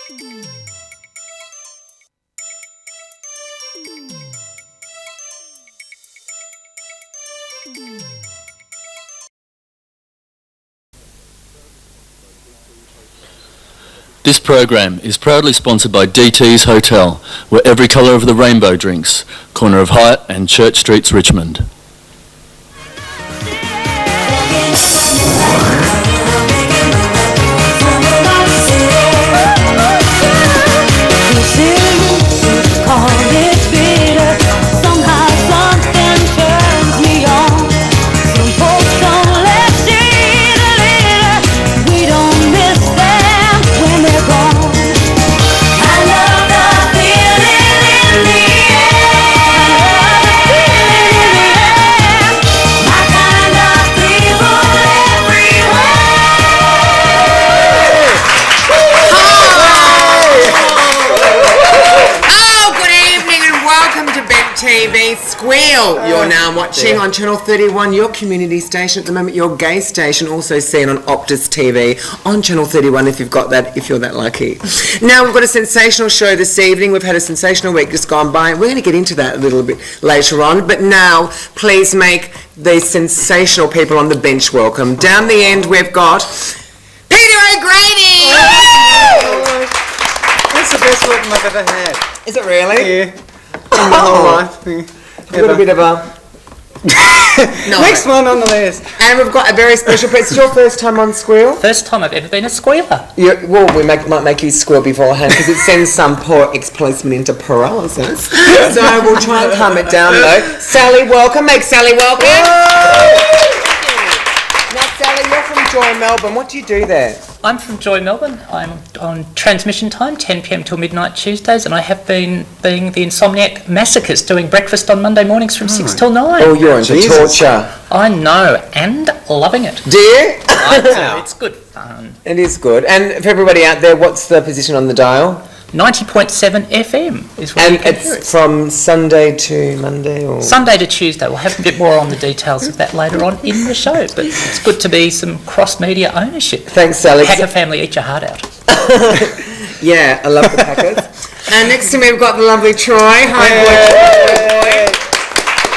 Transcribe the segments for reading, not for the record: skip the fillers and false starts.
This program is proudly sponsored by DT's Hotel, where every colour of the rainbow drinks, corner of Hyatt and Church Streets, Richmond. Squeal, you're now watching on Channel 31, your community station at the moment, your gay station, also seen on Optus TV on Channel 31 if you've got that, if you're that lucky. Now we've got a sensational show this evening. We've had a sensational week just gone by. We're going to get into that a little bit later on, but now please make these sensational people on the bench welcome. Down the end we've got Peter O'Grady! That's the best welcome I've ever had. Is it really? Yeah. In my whole life. A little bit of a... No. Next one on the list. And we've got a very special... It's your first time on Squeal? First time I've ever been a squealer. Yeah, well, we might make you squeal beforehand because it sends some poor ex-policeman into paralysis. So we'll try and calm it down though. Sally, welcome. Make Sally welcome. Now, Sally, you're from Joy, Melbourne. What do you do there? I'm from Joy, Melbourne. I'm on transmission time, 10 p.m. till midnight Tuesdays, and I have been being the insomniac masochist, doing breakfast on Monday mornings from 6 till 9. Oh, you're into torture. I know, and loving it. Do you? I do. It's good fun. It is good. And for everybody out there, what's the position on the dial? 90.7 FM is where you can hear it. It's from Sunday to Monday? Or? Sunday to Tuesday. We'll have a bit more on the details of that later on in the show, but it's good to be some cross-media ownership. Thanks, Sally. Hacker family, eat your heart out. Yeah, I love the Packers. And next to me we've got the lovely Troy. Hi, boy.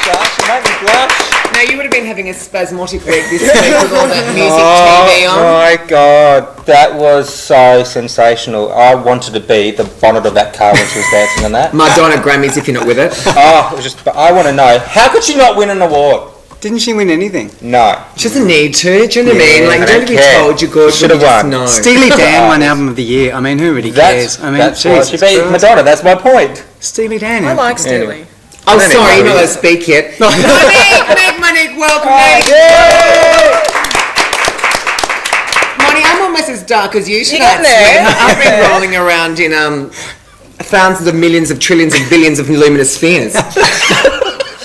Gosh, you make me blush. Now, you would have been having a spasmodic week this week with all that music TV on. Oh my God, that was so sensational. I wanted to be the bonnet of that car when she was dancing on that. Madonna Grammys if you're not with it. Oh, it was just, but I want to know, how could she not win an award? Didn't she win anything? No. She doesn't need to, do you know what I mean? Like, don't be told you're good. Should have won. No. Steely Dan won Album of the Year. I mean, who really cares? I mean, that's why she beat Madonna, that's my point. Steely Dan. I like Steely. Anyway. Oh, sorry, you're not allowed to speak yet. Monique, welcome, Monique, I'm almost as dark as you tonight. I've been rolling around in thousands of millions of trillions of billions of luminous spheres.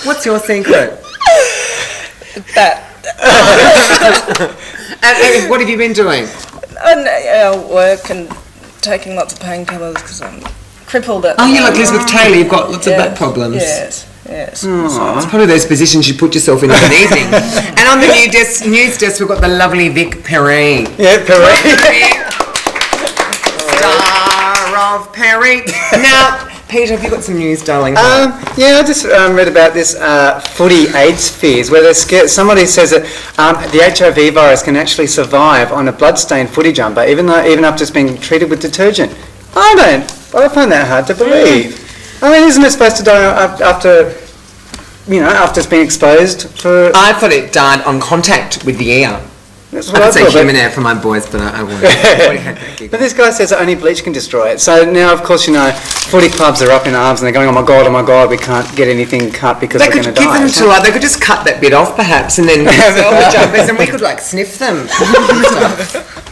What's your secret? That. And what have you been doing? Work and taking lots of painkillers because I'm crippled at. Oh, you're like Elizabeth Taylor, you've got lots of back problems. Yes. So it's probably those positions you put yourself in an evening. And on the news desk, we've got the lovely Vic Perri. Yeah, Perri. Star of Perri. Now, Peter, have you got some news, darling? Yeah, I just read about this footy AIDS fears, where they're scared. Somebody says that the HIV virus can actually survive on a bloodstained footy jumper, even after it's been treated with detergent. I find that hard to believe. I mean, isn't it supposed to die after it's been exposed for... I thought it died on contact with the air. That's what I I could say thought, human air for my boys, but I won't. But this guy says that only bleach can destroy it. So now, of course, footy clubs are up in arms and they're going, oh my God, we can't get anything cut because we're going to die. They could just cut that bit off, perhaps, and then sell the jumpers, and we could sniff them.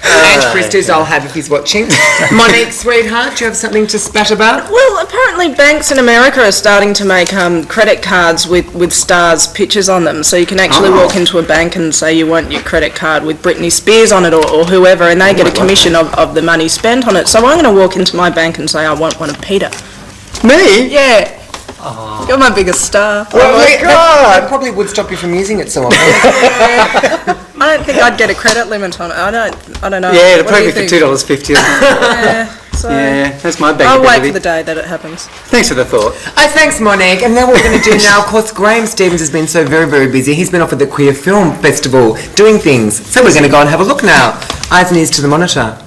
And Christos, I'll have if he's watching. Monique, sweetheart, do you have something to spat about? Well, apparently banks in America are starting to make credit cards with stars' pictures on them, so you can actually walk into a bank and say you want your credit card with Britney Spears on it or whoever, and they get a commission of the money spent on it. So I'm going to walk into my bank and say I want one of Peter. Me? Yeah. You're my biggest star. Oh my God! That probably would stop you from using it so often. I don't think I'd get a credit limit on it. I don't know. Yeah, it'd probably be for $2.50. Yeah. So Yeah, that's my bag I'll of wait ability. for the day that it happens. Thanks for the thought. Thanks, Monique. And then what we're going to do now, of course, Graham Stevens has been so very, very busy. He's been off at the Queer Film Festival doing things. So we're going to go and have a look now. Eyes and ears to the monitor.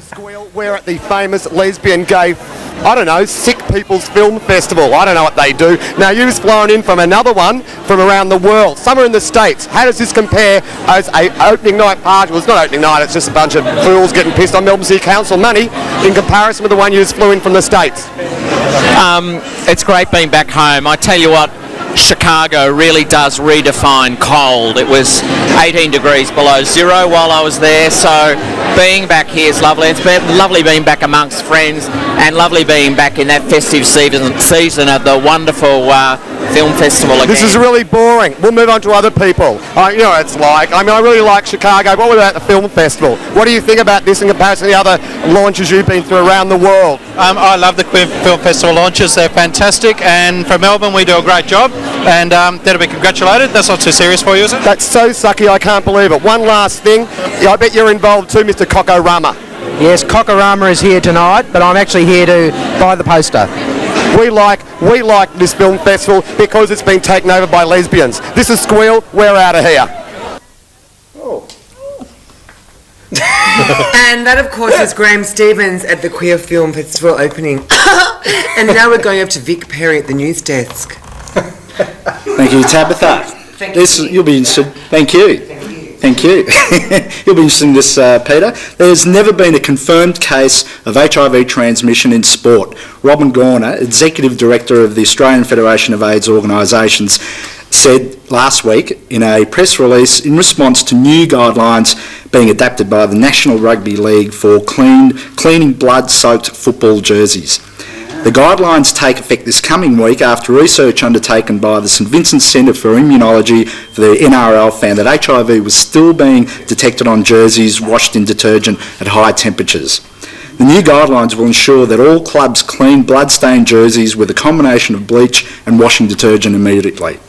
Squeal, we're at the famous lesbian gay, sick people's film festival. I don't know what they do. Now, you've flown in from another one from around the world. Some are in the States. How does this compare as a opening night party? Well, it's not opening night, it's just a bunch of fools getting pissed on Melbourne City Council money in comparison with the one you just flew in from the States. It's great being back home. I tell you what, Chicago really does redefine cold. It was 18 degrees below zero while I was there, so being back here is lovely. It's been lovely being back amongst friends and lovely being back in that festive season at the wonderful film festival again. This is really boring. We'll move on to other people. You know what it's like. I mean, I really like Chicago. What about the film festival? What do you think about this in comparison to the other launches you've been through around the world? I love the Queer Film Festival launches. They're fantastic, and from Melbourne we do a great job, and they're to be congratulated. That's not too serious for you, is it? That's so sucky, I can't believe it. One last thing. I bet you're involved too, Mr. Cockorama. Yes, Cockorama is here tonight, but I'm actually here to buy the poster. We like this film festival because it's been taken over by lesbians. This is Squeal, we're out of here. And that, of course, is Graham Stevens at the Queer Film Festival opening. And now we're going up to Vic Perri at the news desk. Thank you, Tabitha. You'll be interested. Thank you. You'll be interested in this, Peter. There's never been a confirmed case of HIV transmission in sport. Robin Goldner, Executive Director of the Australian Federation of AIDS Organisations, said last week in a press release in response to new guidelines being adapted by the National Rugby League for cleaning blood-soaked football jerseys. The guidelines take effect this coming week after research undertaken by the St Vincent Centre for Immunology for the NRL found that HIV was still being detected on jerseys washed in detergent at high temperatures. The new guidelines will ensure that all clubs clean blood-stained jerseys with a combination of bleach and washing detergent immediately.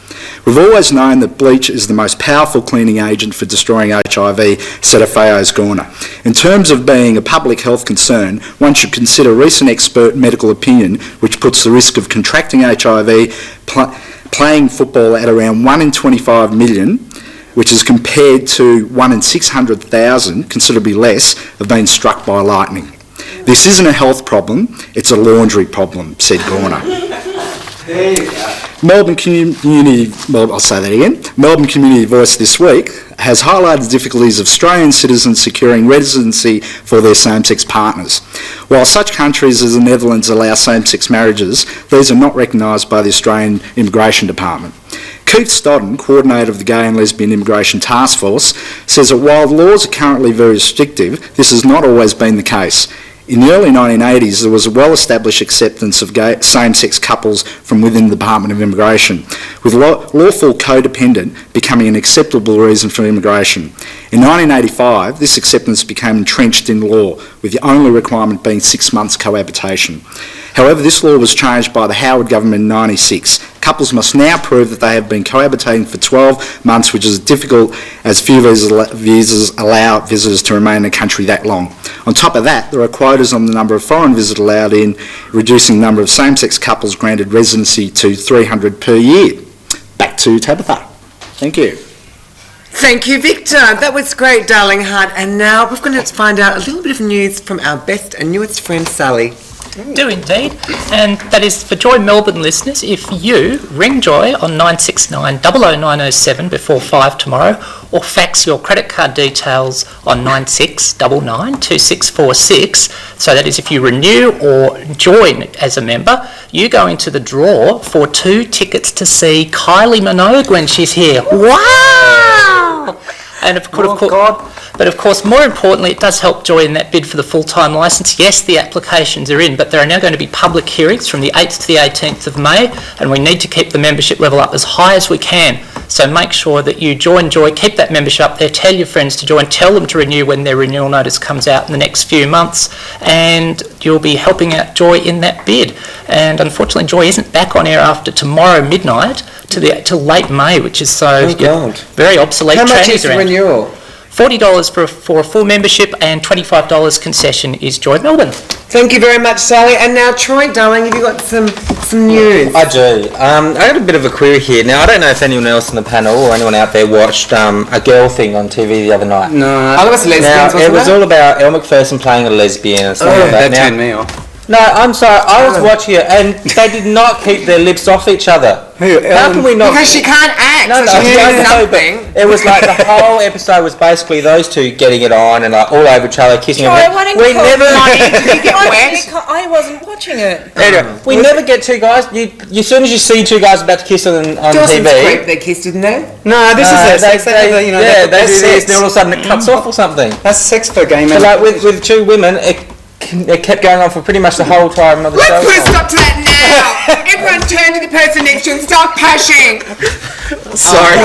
We've always known that bleach is the most powerful cleaning agent for destroying HIV, said Afeo's Goldner. In terms of being a public health concern, one should consider recent expert medical opinion, which puts the risk of contracting HIV playing football at around 1 in 25 million, which is compared to 1 in 600,000, considerably less, of being struck by lightning. This isn't a health problem, it's a laundry problem, said Goldner. There you go. Melbourne Community Voice this week has highlighted the difficulties of Australian citizens securing residency for their same-sex partners. While such countries as the Netherlands allow same-sex marriages, these are not recognised by the Australian Immigration Department. Keith Stodden, coordinator of the Gay and Lesbian Immigration Task Force, says that while the laws are currently very restrictive, this has not always been the case. In the early 1980s, there was a well-established acceptance of same-sex couples from within the Department of Immigration, with lawful codependent becoming an acceptable reason for immigration. In 1985, this acceptance became entrenched in law, with the only requirement being 6 months cohabitation. However, this law was changed by the Howard government in 1996. Couples must now prove that they have been cohabitating for 12 months, which is difficult as few visas allow visitors to remain in the country that long. On top of that, there are quotas on the number of foreign visitors allowed in, reducing the number of same-sex couples granted residency to 300 per year. Back to Tabitha. Thank you. Thank you, Victor. That was great, darling heart. And now we're going to find out a little bit of news from our best and newest friend, Sally. Do indeed, and that is for Joy Melbourne listeners. If you ring Joy on 969 00907 before 5 tomorrow, or fax your credit card details on 9699 2646, so that is if you renew or join as a member, you go into the draw for 2 tickets to see Kylie Minogue when she's here. Wow! And of course, more importantly, it does help Joy in that bid for the full-time licence. Yes, the applications are in, but there are now going to be public hearings from the 8th to the 18th of May, and we need to keep the membership level up as high as we can. So make sure that you join Joy, keep that membership up there, tell your friends to join, tell them to renew when their renewal notice comes out in the next few months, and you'll be helping out Joy in that bid. And unfortunately, Joy isn't back on air after tomorrow midnight till late May, which is very obsolete. How much is the renewal? $40 for a full membership, and $25 concession is Joy Melbourne. Thank you very much, Sally. And now, Troy, darling, have you got some news? I do. I got a bit of a query here. Now, I don't know if anyone else on the panel or anyone out there watched a girl thing on TV the other night. No. Oh, it was lesbians, Now, it was all about Elle Macpherson playing a lesbian and stuff like that. That turned me off. No, I'm sorry. I was watching it, and they did not keep their lips off each other. How can we not? Because she can't act, No, so she I does know, something. but it was like the whole episode was basically those two getting it on and like all over each other, kissing. Troy, and why didn't we you call never. Did you get wet? I wasn't watching it. Anyway, we never get two guys. As soon as you see two guys about to kiss on Dawson's TV. Creek, they kissed, didn't they? No, this is their sex. They do do this, this, and all of a sudden it cuts off or something. That's sex for gay men. So like with two women, it kept going on for pretty much the whole time of the show. Let's put a stop to that now! Everyone turn to the person next to you and start pushing! Sorry.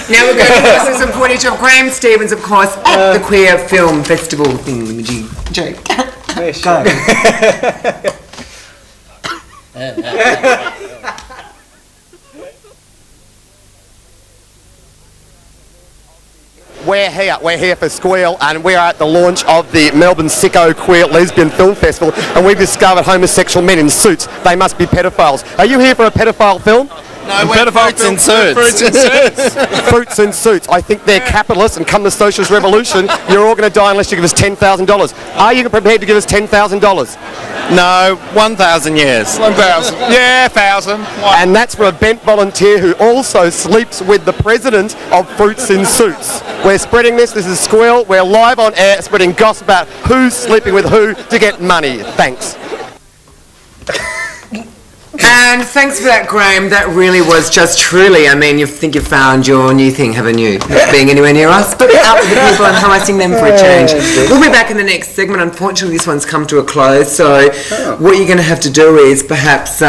Now we're going to listen to some footage of Graham Stevens, of course, at the Queer Film Festival thingamajig joke. Go. We're here for Squeal, and we are at the launch of the Melbourne Sicko Queer Lesbian Film Festival, and we've discovered homosexual men in suits. They must be pedophiles. Are you here for a pedophile film? No, we're fruits in suits. Fruits in suits. Fruits in suits. I think they're capitalists, and come the socialist revolution, you're all going to die unless you give us $10,000. Are you prepared to give us $10,000? No, 1,000 years. 1,000. Yeah, 1,000. And that's for a bent volunteer who also sleeps with the president of Fruits in Suits. We're spreading this. This is Squeal. We're live on air spreading gossip about who's sleeping with who to get money. Thanks. And thanks for that, Graham. That really was just truly, I mean, you think you've found your new thing, haven't you? Not being anywhere near us, but out with the people and harassing them for a change. We'll be back in the next segment. Unfortunately, this one's come to a close, so what you're going to have to do is perhaps...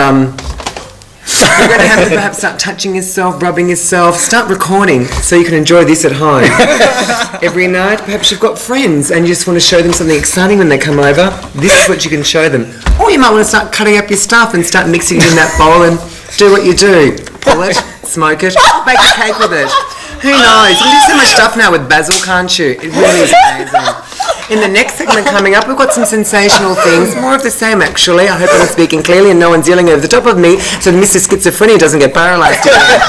you're going to have to perhaps start touching yourself, rubbing yourself, start recording so you can enjoy this at home. Every night, perhaps you've got friends and you just want to show them something exciting when they come over. This is what you can show them. Or you might want to start cutting up your stuff and start mixing it in that bowl and do what you do. Pull it, smoke it, bake a cake with it. Who knows? You can do so much stuff now with basil, can't you? It really is amazing. In the next segment coming up, we've got some sensational things. More of the same, actually. I hope I'm speaking clearly and no one's yelling over the top of me so that Mr. Schizophrenia doesn't get paralysed again.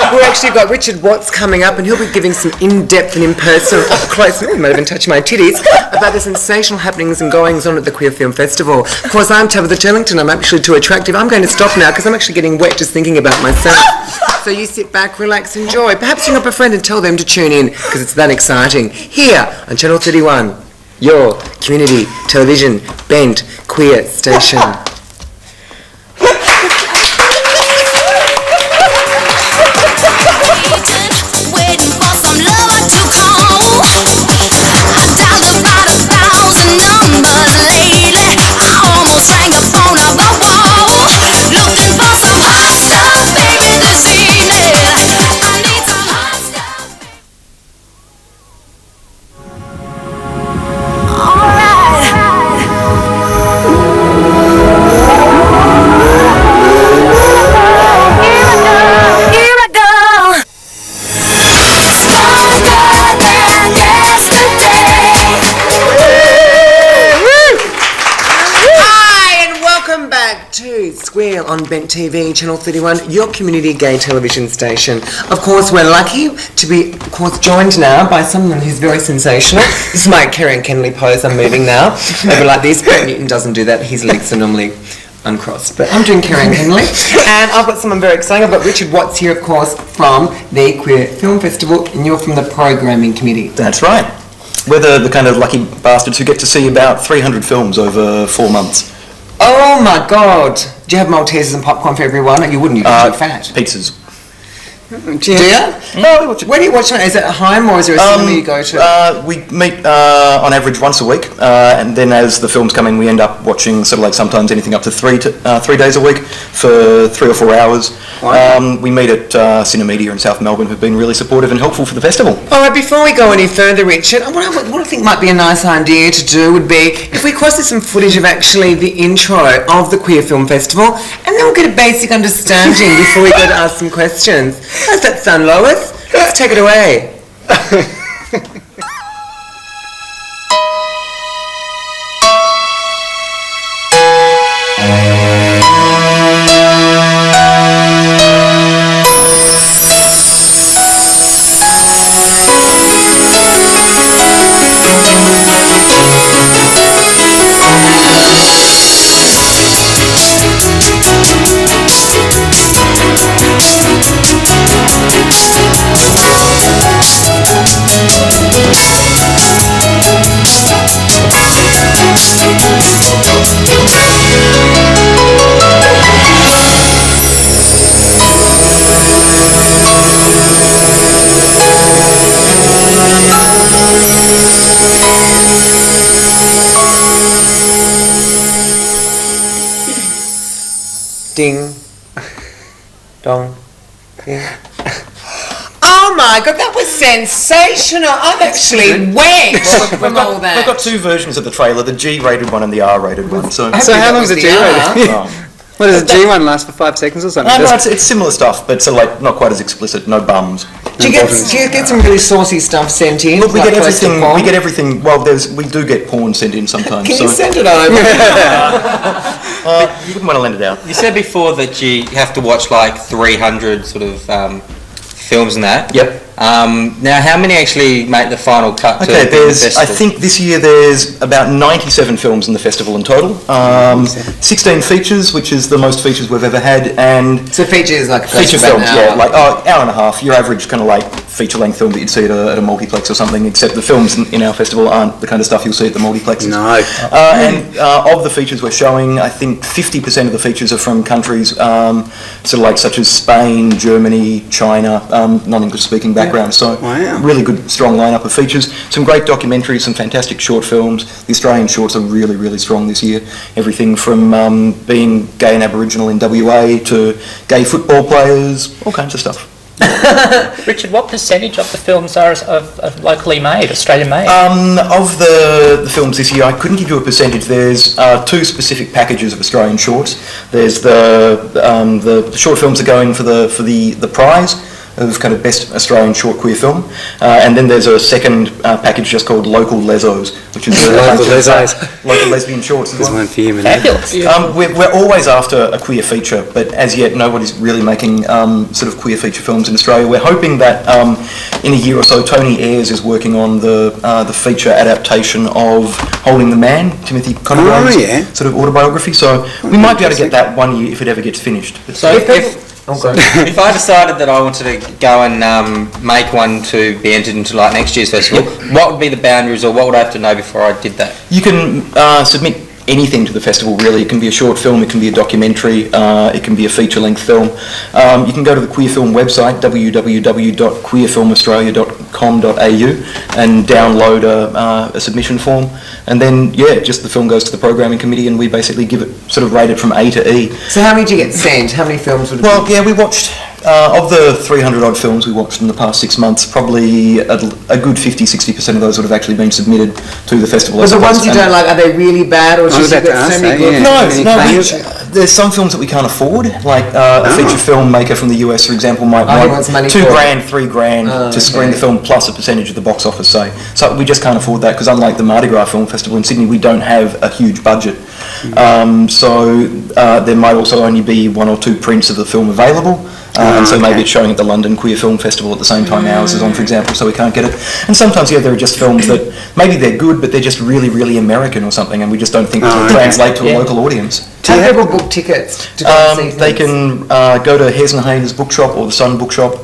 We've actually got Richard Watts coming up and he'll be giving some in-depth and in-person, up-close, he might even touch my titties, about the sensational happenings and goings-on at the Queer Film Festival. Of course, I'm Tabitha Turlington. I'm actually too attractive. I'm going to stop now because I'm actually getting wet just thinking about myself. So you sit back, relax, enjoy. Perhaps ring up a friend and tell them to tune in because it's that exciting. Here on Channel 31. Your community television bent queer station. Waiting for some lover to call. I dialed about 1,000 numbers lately. I almost rang the phone off the wall. Looking for some hot stuff, baby, this evening. I need some hot stuff. To Squeal on Bent TV, Channel 31, your community gay television station. Of course, we're lucky to be, of course, joined now by someone who's very sensational. This is my Kerry and Kenley pose. I'm moving now. Over like this. Brett Newton doesn't do that. His legs are normally uncrossed. But I'm doing Kerry and Kenley. And I've got someone very exciting. I've got Richard Watts here, of course, from the Queer Film Festival, and you're from the programming committee. That's right. We're the kind of lucky bastards who get to see about 300 films over 4 months. Oh my God! Do you have Maltesers and popcorn for everyone? You wouldn't, you'd be too fat. Pizzas. Do you? No, where do you watch it? Is it at home or is there a cinema you go to? We meet on average once a week, and then as the films come in, we end up watching sort of like sometimes anything up to 3 days a week for 3 or 4 hours. We meet at Cinemedia in South Melbourne, who've been really supportive and helpful for the festival. All right, before we go any further, Richard, what I think might be a nice idea to do would be if we cross some footage of actually the intro of the Queer Film Festival, and then we'll get a basic understanding before we go to ask some questions. How does that sound, Lois? Let's take it away. Ding. Dong. Ding. Oh my God, that was sensational. I'm actually wet from all that. We've got 2 versions of the trailer, the G-rated one and the R-rated one. So how long is the G-rated? What does a G1 last for 5 seconds or something? No, it's similar stuff, but sort of like not quite as explicit. No bums. Do you get some really saucy stuff sent in? Look, we get everything. We get everything. Well, we do get porn sent in sometimes. Can you send it over? You wouldn't want to lend it out. You said before that you have to watch like 300 sort of films and that. Yep. Now, how many actually make the final cut to the festival? I think this year there's about 97 films in the festival in total. 16 features, which is the most features we've ever had, and so features like feature films, like hour and a half. Your average kind of like feature-length film that you'd see at a multiplex or something. Except the films in our festival aren't the kind of stuff you'll see at the multiplexes. No. And of the features we're showing, I think 50% of the features are from countries sort of like such as Spain, Germany, China, non-English speaking backgrounds. So really good, strong lineup of features. Some great documentaries, some fantastic short films. The Australian shorts are really, really strong this year. Everything from being gay and Aboriginal in WA to gay football players, all kinds of stuff. Richard, what percentage of the films are of locally made, Australian made? Of the films this year, I couldn't give you a percentage. There's 2 specific packages of Australian shorts. There's the short films that go in for the prize of kind of best Australian short queer film, and then there's a second package just called Local Lesos, which is local lesbian shorts. There's one for you, fabulous. We're always after a queer feature, but as yet nobody's really making sort of queer feature films in Australia. We're hoping that in a year or so, Tony Ayres is working on the feature adaptation of Holding the Man, Timothy Conroy's sort of autobiography. So we might be able to get that one year if it ever gets finished. So if I decided that I wanted to go and make one to be entered into like next year's festival, what would be the boundaries, or what would I have to know before I did that? You can submit anything to the festival, really. It can be a short film, it can be a documentary, it can be a feature-length film. You can go to the Queer Film website, www.queerfilmaustralia.com.au, and download a submission form. And then, just the film goes to the programming committee, and we basically give it, sort of rate it from A to E. So how many do you get sent? How many films would it be? We watched, of the 300 odd films we watched in the past 6 months, probably a good 50-60% of those would have actually been submitted to the festival. But the ones you don't like, are they really bad, or just so many good? There's some films that we can't afford, like a feature filmmaker from the US, for example, might want $2,000, $3,000 to screen the film plus a percentage of the box office, say. So we just can't afford that, because unlike the Mardi Gras Film Festival in Sydney, we don't have a huge budget. So there might also only be 1 or 2 prints of the film available. And so maybe it's showing at the London Queer Film Festival at the same time ours is on, for example, so we can't get it. And sometimes, there are just films that maybe they're good, but they're just really, really American or something, and we just don't think it'll translate to a local audience. How do people book tickets to go see They can go to Hares and Haynes Bookshop or the Sun Bookshop.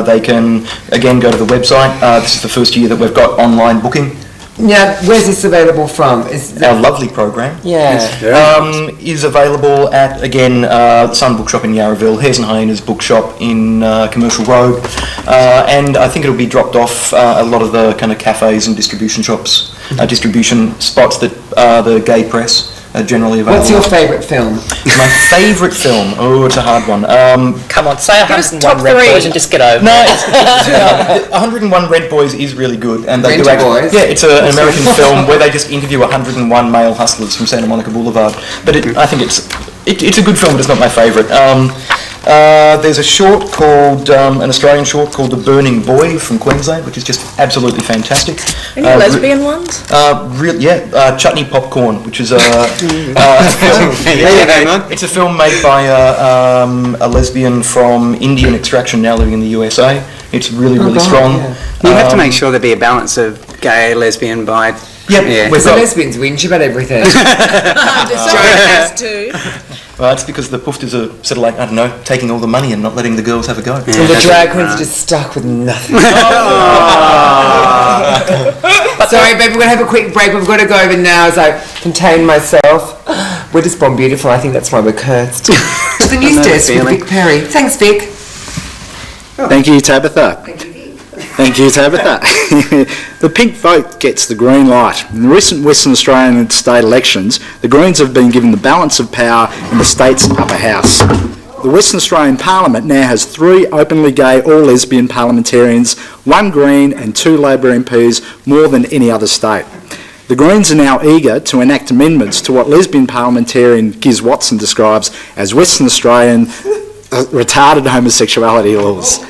They can, again, go to the website. This is the first year that we've got online booking. Now, where's this available from? Our lovely program is available at, again, the Sun Bookshop in Yarraville, Hares and Haynes Bookshop in Commercial Road, and I think it'll be dropped off a lot of the kind of cafes and distribution shops, distribution spots that the gay press generally available. What's your favourite film? My favourite film? Oh, it's a hard one. Come on, say Give us 101 top Red three. Boys and just get over No, it. 101 Red Boys is really good, and they Red do actually. Boys? Yeah, it's an American film where they just interview 101 male hustlers from Santa Monica Boulevard. But I think it's a good film, but it's not my favourite. There's a short called an Australian short called The Burning Boy from Queensland, which is just absolutely fantastic. Any lesbian ones? Chutney Popcorn, which is it's a film made by a lesbian from Indian extraction now living in the USA. It's really strong. You have to make sure there be a balance of gay, lesbian, bi. Yeah. Because the lesbians whinge about everything. has to. Well, it's because the poofters are sort of like, I don't know, taking all the money and not letting the girls have a go. And the drag queens are just stuck with nothing. Sorry, babe, we're going to have a quick break. We've got to go over now as I contain myself. We're just born beautiful. I think that's why we're cursed. To the news desk with Vic Perri. Thanks, Vic. Thank you, Tabitha. Thank you, Tabitha. The pink vote gets the green light. In the recent Western Australian state elections, the Greens have been given the balance of power in the state's upper house. The Western Australian Parliament now has 3 openly gay or lesbian parliamentarians, 1 Green and 2 Labor MPs, more than any other state. The Greens are now eager to enact amendments to what lesbian parliamentarian Giz Watson describes as Western Australian retarded homosexuality laws.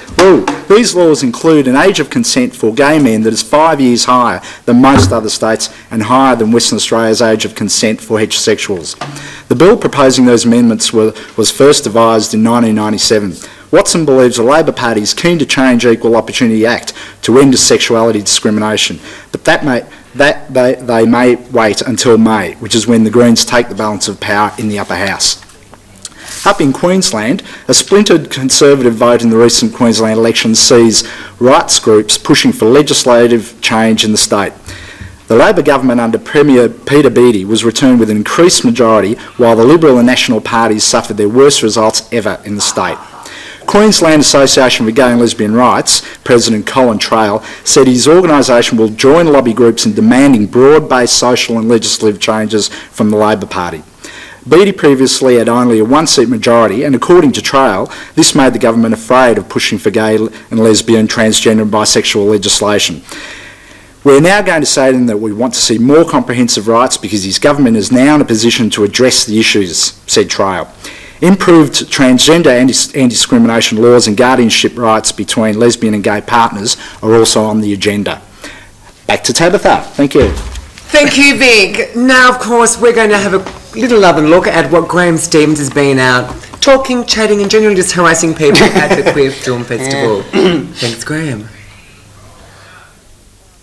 These laws include an age of consent for gay men that is 5 years higher than most other states and higher than Western Australia's age of consent for heterosexuals. The bill proposing those amendments was first devised in 1997. Watson believes the Labor Party is keen to change Equal Opportunity Act to end sexuality discrimination, but they may wait until May, which is when the Greens take the balance of power in the upper house. Up in Queensland, a splintered Conservative vote in the recent Queensland election sees rights groups pushing for legislative change in the state. The Labor government under Premier Peter Beattie was returned with an increased majority, while the Liberal and National parties suffered their worst results ever in the state. Queensland Association for Gay and Lesbian Rights President Colin Trail said his organisation will join lobby groups in demanding broad-based social and legislative changes from the Labor Party. Beattie previously had only a 1-seat majority, and according to Trail, this made the government afraid of pushing for gay and lesbian, transgender and bisexual legislation. We're now going to say to them that we want to see more comprehensive rights because his government is now in a position to address the issues, said Trail. Improved transgender anti-discrimination laws and guardianship rights between lesbian and gay partners are also on the agenda. Back to Tabitha. Thank you. Thank you, Vic. Now, of course, we're going to have a little other look at what Graham Stevens has been out talking, chatting and generally just harassing people at the Queer Film Festival. Thanks, Graham.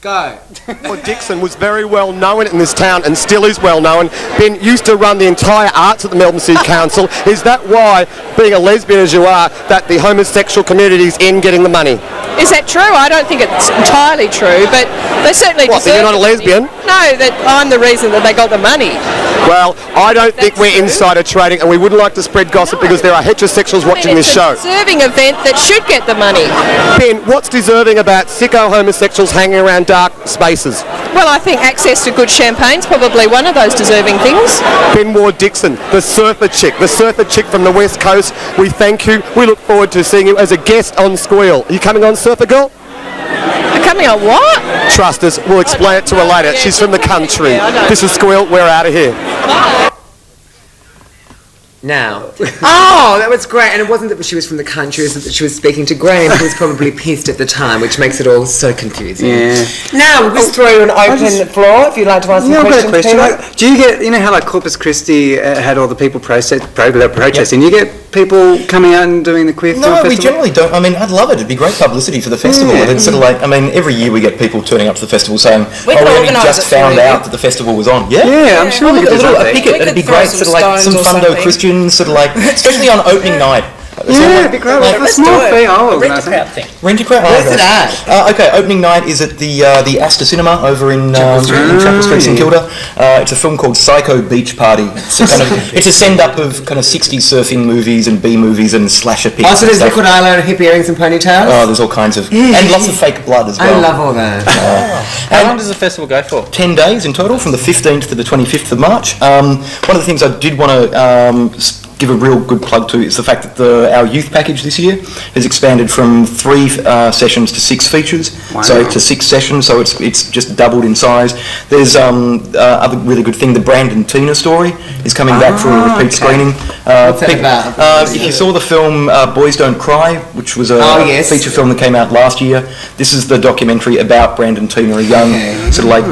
Go. Well, Dixon was very well known in this town and still is well known. Ben used to run the entire arts at the Melbourne City Council. Is that why, being a lesbian as you are, that the homosexual community is in getting the money? Is that true? I don't think it's entirely true, but they certainly What, so you're not a lesbian? No, that I'm the reason that they got the money. Well, I don't think we're insider trading, and we wouldn't like to spread gossip because there are heterosexuals watching this show. It's a deserving event that should get the money. Ben, what's deserving about sicko homosexuals hanging around dark spaces? Well, I think access to good champagne's probably one of those deserving things. Ben Ward-Dixon, the surfer chick from the West Coast. We thank you. We look forward to seeing you as a guest on Squeal. Are you coming on, Surfer Girl? Coming on what? Trust us, we'll explain it to her later. She's from the country. This is Squeal, we're out of here. Now. Oh, that was great. And it wasn't that she was from the country, it was that she was speaking to Graham, who was probably pissed at the time, which makes it all so confusing. Yeah. Now, we'll just throw you an open floor if you'd like to ask some I've got a questions. question. Do you get, you know how like Corpus Christi had all the people protesting, you get people coming out and doing the Queer Film Festival? No, we generally don't. I mean, I'd love it. It'd be great publicity for the festival. Yeah. And it's sort of like, I mean, every year we get people turning up to the festival saying, We we could only organise just it for found you. out that the festival was on. Yeah, Yeah, I'm sure we could do a something. picket. We It'd be could throw great. some Sort of like some stones or fundo something. Christians, sort of like, especially on opening night. Yeah, it'd be great. Well, Let's small do it. fee, A rent-a-crowd thing. Rent-a-crowd. Where's it at? Okay, opening night is at the Astor Cinema over in Chapel Street, St Kilda. It's a film called Psycho Beach Party. It's a send-up of kind of 60s surfing movies and B movies and slasher pics. Oh, so there's liquid eyeliner, hippie earrings and ponytails? Oh, there's all kinds of... And lots of fake blood as well. I love all that. How long does the festival go for? 10 days in total, from the 15th to the 25th of March. One of the things I did want to give a real good plug to is the fact that our youth package this year has expanded from 3 sessions to 6 features, so to 6 sessions, so it's just doubled in size. There's other really good thing, the Brandon Tina story is coming back for a repeat screening. What's that about? If you saw the film Boys Don't Cry, which was a feature film that came out last year, this is the documentary about Brandon Tina, a young sort of like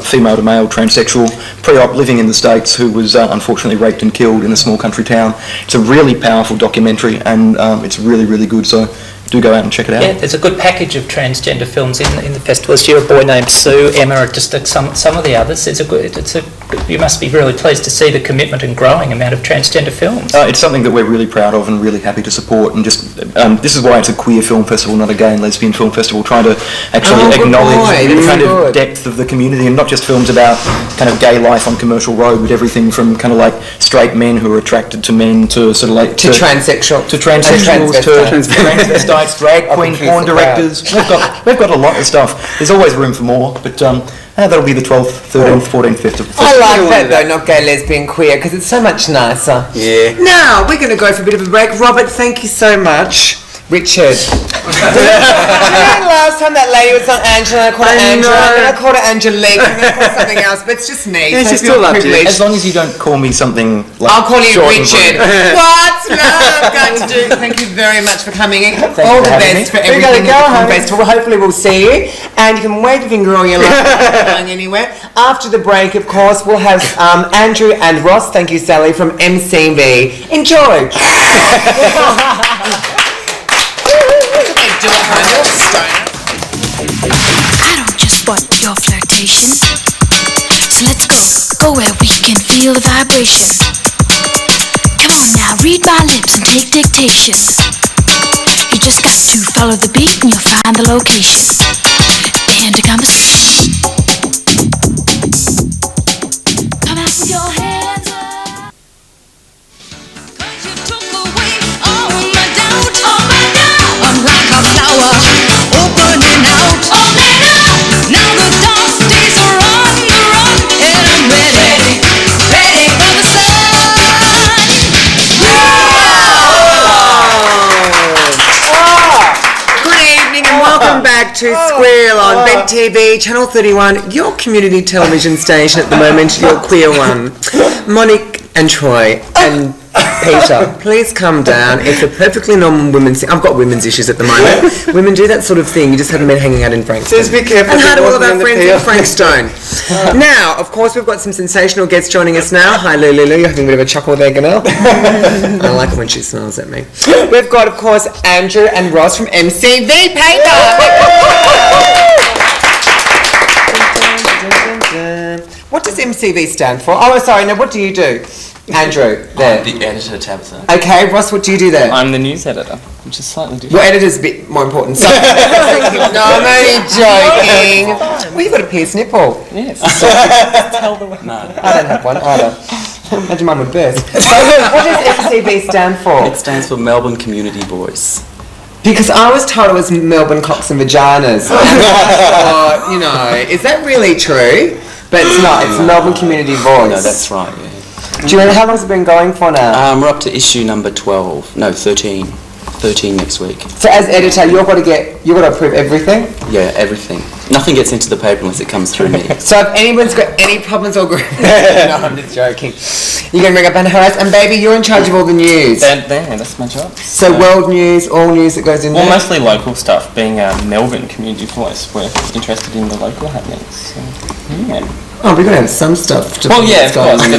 female to male transsexual pre-op living in the States who was unfortunately raped and killed in a small country town. It's a really powerful documentary and it's really, really good, so do go out and check it out. Yeah, there's a good package of transgender films in the festival this year. A Boy Named Sue, Emma, just some of the others. You must be really pleased to see the commitment and growing amount of transgender films. It's something that we're really proud of and really happy to support, and just this is why it's a queer film festival, not a gay and lesbian film festival, trying to actually acknowledge the kind of depth of the community, and not just films about kind of gay life on Commercial Road, but everything from kind of like straight men who are attracted to men to sort of like to transsexuals, to transvestites, drag queen porn directors. We've got a lot of stuff. There's always room for more, but that'll be the 12th, 13th, 14th, 15th. I like that though, not gay, lesbian, queer, because it's so much nicer. Yeah. Now, we're going to go for a bit of a break. Robert, thank you so much. Richard. Last time that lady was on Angela, I called her Angela, and then I called her Angelique, and then I called something else, but it's just me. Yeah, so she's still loved you. As long as you don't call me something like I'll call you short and Richard. brief. What's love got to do? Thank you very much for coming in. All the best for We gotta everything go, at the film honey. festival. Hopefully we'll see you, and you can wave your finger all your life. Not going anywhere. After the break, of course, we'll have Andrew and Ross. Thank you, Sally, from MCV. Enjoy. I don't just want your flirtation. So let's go where we can feel the vibration. Come on now, read my lips and take dictation. You just got to follow the beat and you'll find the location. And a conversation. Come out with your hands up. 'Cause you took away all my doubt. I'm like a flower, opening out. Now the dark days are on the run, and I'm ready for the sun. Good evening and welcome back to Squeal on Bent TV, Channel 31, your community television station at the moment, your queer one. Monique and Troy and Peter, please come down. It's a perfectly normal women's... I've got women's issues at the moment. Women do that sort of thing. You just haven't been hanging out in Frankston. Just be careful. And how do all of our walking in friends the in Frankstone? Now, of course, we've got some sensational guests joining us now. Hi, Lulu. You're having a bit of a chuckle there, Ganelle. I like it when she smiles at me. We've got, of course, Andrew and Ross from MCV. Paper! What does MCV stand for? Oh, sorry, no, what do you do? Andrew, there. I'm the editor, Tabitha. Okay, Ross, what do you do there? I'm the news editor, which is slightly different. Your editor's a bit more important. So, no, I'm only joking. Well, you've got a pierced nipple. Yes. Tell the way. No. I don't have one either. Imagine mine would burst. So, what does MCV stand for? It stands for Melbourne Community Voice. Because I was told it was Melbourne Cocks and Vaginas. You know, is that really true? But it's not. It's Melbourne Community Voice. No, that's right, yeah. Do you know how long has it been going for now? We're up to issue number 12. No, 13. 13 next week. So as editor, you've got to approve everything? Yeah, everything. Nothing gets into the paper unless it comes through me. So if anyone's got any problems or... No, I'm just joking. You're going to ring up and harass, and baby, you're in charge of all the news. That's my job. So world news, all news that goes in there? Well, mostly local stuff. Being a Melbourne Community Voice, we're interested in the local happenings. So, yeah. Oh, we're going to have some stuff to... Well, yeah, of course. But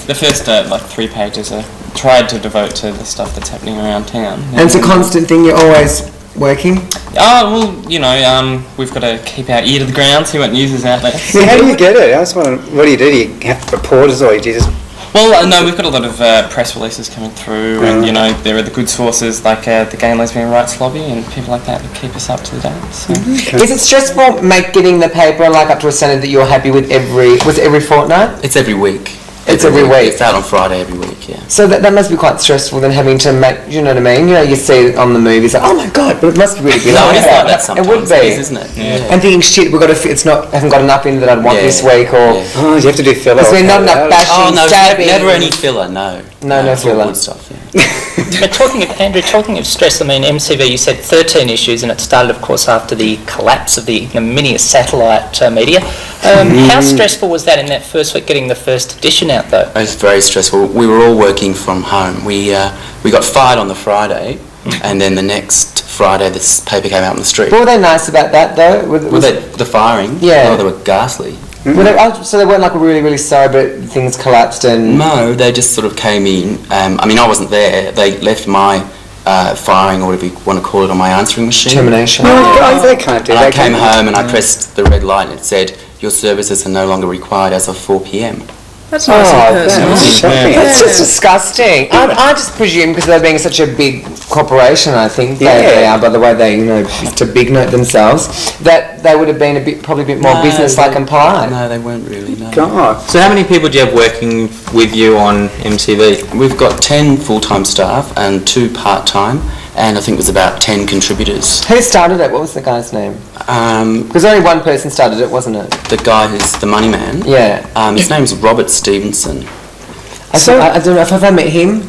the first 3 pages are tried to devote to the stuff that's happening around town. And it's a constant thing, you're always working? Oh, well, you know, we've got to keep our ear to the ground, see what news is out there. Yeah, how do you get it? I just want to... What do? Do you have reporters or do you just... Well, no, we've got a lot of press releases coming through, and you know there are the good sources like the Gay and Lesbian Rights Lobby and people like that keep us up to the date. So. Is it stressful getting the paper like up to a standard that you're happy with every fortnight? It's every week. It's every week. It's out on Friday every week, yeah. So that must be quite stressful then having to make, you know what I mean? You know, you see it on the movies, like, oh my God, but it must really be No, like it's like that sometimes. It would be. It is, isn't it? Yeah. And thinking, shit, haven't got enough in that I'd want this week, or... Yeah. Oh, you have to do filler. Because we're not enough bashing, stabbing... never any filler, no. No it's all filler. good stuff, yeah. But talking of stress, I mean, MCV, you said 13 issues, and it started, of course, after the collapse of the mini satellite media. How stressful was that in that first week, getting the first edition out, though? It was very stressful. We were all working from home. We got fired on the Friday, and then the next Friday this paper came out on the street. What were they nice about that, though? The firing? Yeah. Oh, they were ghastly. So they weren't like really, really sorry, but things collapsed and... No, they just sort of came in. I mean, I wasn't there. They left my firing, or whatever you want to call it, on my answering machine. Termination. No, they can't do and that. I came home and I pressed the red light and it said, your services are no longer required as of 4 p.m. That's nice and personal. That's shocking. That's just disgusting. I just presume because they're being such a big corporation, I think they are, by the way they, to big note themselves, that they would have been probably a bit more business-like and polite. No, they weren't really, no. God. So how many people do you have working with you on MCV? We've got 10 full-time staff and 2 part-time, and I think there's about 10 contributors. Who started it? What was the guy's name? Because only one person started it, wasn't it? The guy who's the money man. Yeah. His name's Robert Stevenson. I don't know if I've met him.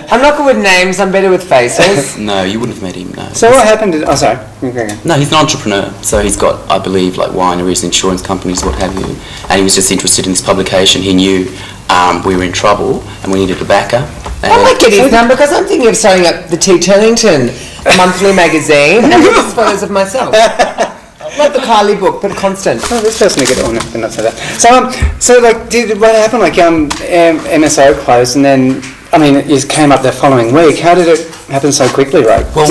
I'm not good with names, I'm better with faces. No, you wouldn't have met him, no. So what happened? Oh, sorry. Okay. No, he's an entrepreneur, so he's got, I believe, like wineries, insurance companies, what have you, and he was just interested in this publication. He knew we were in trouble and we needed a backer. I might get his number because I'm thinking of starting up the Turlington monthly magazine and just photos of myself. Like the Kylie book, but constant. Oh, this person will get it on it, but not so that. So what happened? Like, MSO closed, and then, I mean, it came up the following week. How did it happen so quickly, right? Well,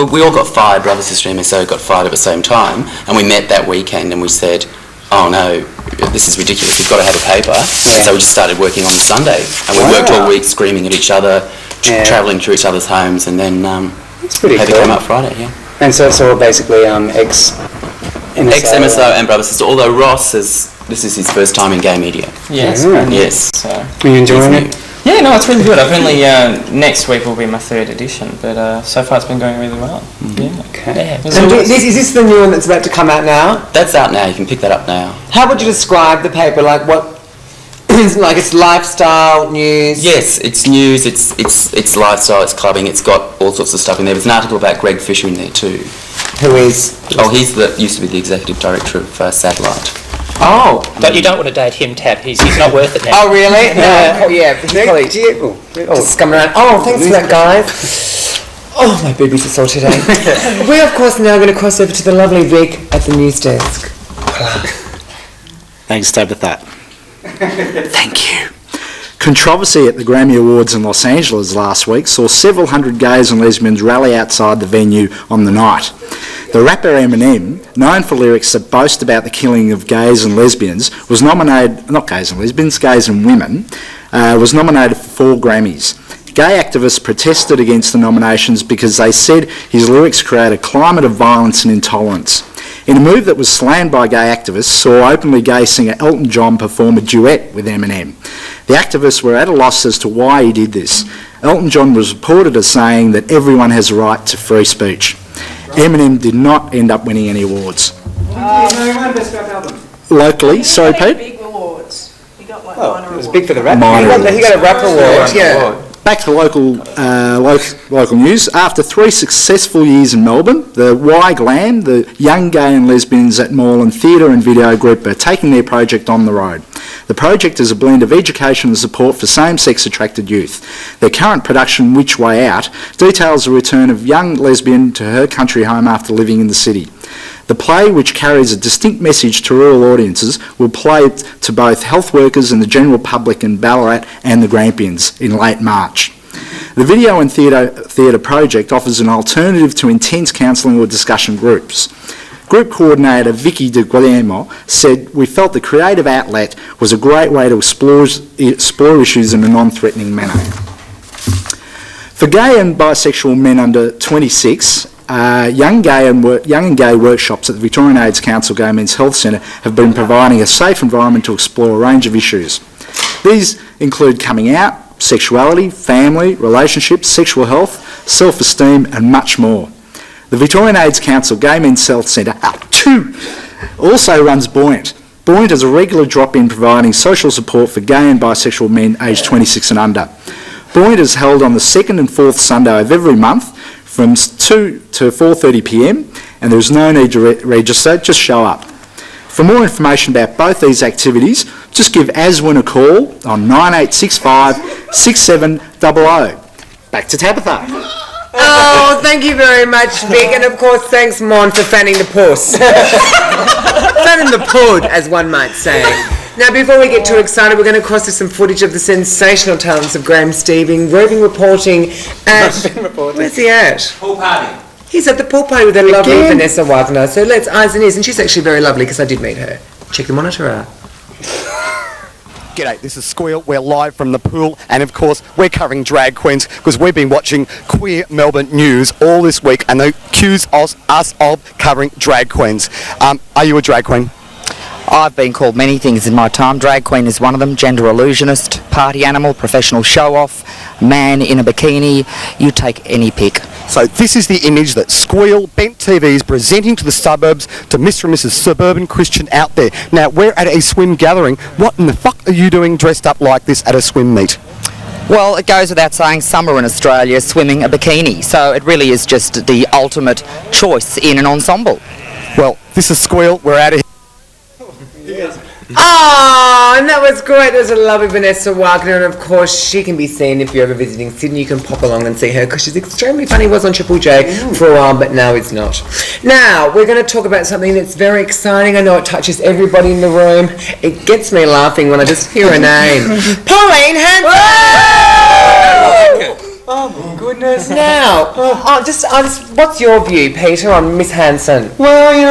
we all got fired. Brother, sister, MSO got fired at the same time, and we met that weekend, and we said, oh no, this is ridiculous. We've got to have a paper. Yeah. So we just started working on the Sunday, and we worked all week, screaming at each other, travelling to each other's homes, and then the paper came out Friday. Yeah. And so it's all basically ex-MSO and brother sister, although Ross this is his first time in gay media. Yes. Yes. So. Are you enjoying it? Yeah, no, it's really good. I've only next week will be my 3rd edition, but so far it's been going really well. Yeah. Okay. Yeah. And is this the new one that's about to come out now? That's out now. You can pick that up now. How would you describe the paper? Like what? Like it's lifestyle news. Yes, it's news. It's lifestyle. It's clubbing. It's got all sorts of stuff in there. There's an article about Greg Fisher in there too. Who is? Oh, he's used to be the executive director of Satellite. Oh, but you don't want to date him, Tab. He's not worth it now. Oh, really? No. Oh, yeah. He's probably just coming around. Oh, thanks for that, guys. Oh, my boobies are sore today. We're, of course, now going to cross over to the lovely Vic at the news desk. Thanks, Tabitha. Thank you. Controversy at the Grammy Awards in Los Angeles last week saw several hundred gays and lesbians rally outside the venue on the night. The rapper Eminem, known for lyrics that boast about the killing of gays and lesbians, was nominated, not gays and lesbians, gays and women, was nominated for 4 Grammys. Gay activists protested against the nominations because they said his lyrics create a climate of violence and intolerance. In a move that was slammed by gay activists, saw openly gay singer Elton John perform a duet with Eminem. The activists were at a loss as to why he did this. Elton John was reported as saying that everyone has a right to free speech. Eminem did not end up winning any awards. Locally, sorry Pete? Big awards. He got like it was big for the rap. He got a rap award, yeah. Back to local news. After 3 successful years in Melbourne, the Y Glam, the young gay and lesbians at Moreland Theatre and Video Group, are taking their project on the road. The project is a blend of education and support for same-sex attracted youth. Their current production, Which Way Out, details the return of young lesbian to her country home after living in the city. The play, which carries a distinct message to rural audiences, will play to both health workers and the general public in Ballarat and the Grampians in late March. The video and theatre project offers an alternative to intense counselling or discussion groups. Group coordinator Vicky de Guillermo said, "We felt the creative outlet was a great way to explore issues in a non-threatening manner." For gay and bisexual men under 26, young and gay workshops at the Victorian AIDS Council Gay Men's Health Centre have been providing a safe environment to explore a range of issues. These include coming out, sexuality, family, relationships, sexual health, self-esteem and much more. The Victorian AIDS Council Gay Men's Health Centre also runs Buoyant. Buoyant is a regular drop-in providing social support for gay and bisexual men aged 26 and under. Buoyant is held on the second and fourth Sunday of every month from 2 to 4:30pm, and there is no need to register, just show up. For more information about both these activities, just give Aswin a call on 9865 6700. Back to Tabitha. Oh, thank you very much, Vic, and of course thanks, Mon, for fanning the puss. Fanning the pud, as one might say. Now, before we get too excited, we're going to cross to some footage of the sensational talents of Graham Steving, roving reporting at... Where's he at? Pool party. He's at the pool party with the lovely Vanessa Wagner. So let's eyes and ears, and she's actually very lovely because I did meet her. Check the monitor out. G'day, this is Squeal. We're live from the pool, and of course, we're covering drag queens because we've been watching Queer Melbourne News all this week, and they accuse us of covering drag queens. Are you a drag queen? I've been called many things in my time. Drag queen is one of them. Gender illusionist, party animal, professional show-off, man in a bikini. You take any pick. So this is the image that Squeal Bent TV is presenting to the suburbs, to Mr. and Mrs. Suburban Christian out there. Now, we're at a swim gathering. What in the fuck are you doing dressed up like this at a swim meet? Well, it goes without saying, summer in Australia, swimming a bikini. So it really is just the ultimate choice in an ensemble. Well, this is Squeal. We're out of here. Oh, and that was great. There's a lovely Vanessa Wagner, and of course she can be seen if you're ever visiting Sydney. You can pop along and see her because she's extremely funny. Was on Triple J for a while, but now it's not. Now we're going to talk about something that's very exciting. I know it touches everybody in the room. It gets me laughing when I just hear her name. Pauline Hanson. Oh my goodness! Now, what's your view, Peter, on Miss Hanson? Well, you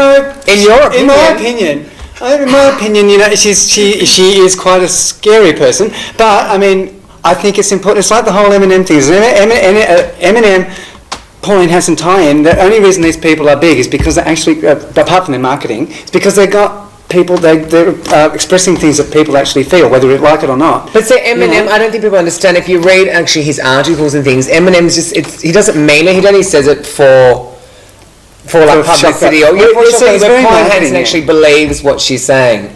know, in my opinion. In my opinion, you know, she is quite a scary person. But I mean, I think it's important. It's like the whole Eminem thing. Eminem, Pauline Hanson tie-in. The only reason these people are big is because they actually, apart from their marketing, it's because they got people. They're expressing things that people actually feel, whether they like it or not. But say Eminem, you know? I don't think people understand. If you read actually his articles and things, Eminem's he doesn't mean it. He only says it for like publicity or Pauline Hanson actually believes what she's saying.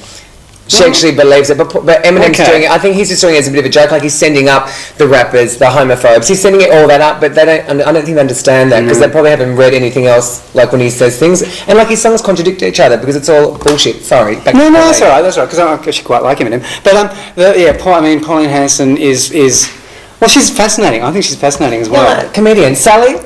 She actually believes it, but Eminem's doing it. I think he's just doing it as a bit of a joke, like he's sending up the rappers, the homophobes. He's sending it all that up, but I don't think they understand that because they probably haven't read anything else, like when he says things, and like his songs contradict each other because it's all bullshit. Sorry. No, that's all right. Because I actually quite like Eminem. But Pauline Hanson is well, she's fascinating. I think she's fascinating as well. Yeah, comedian Sally.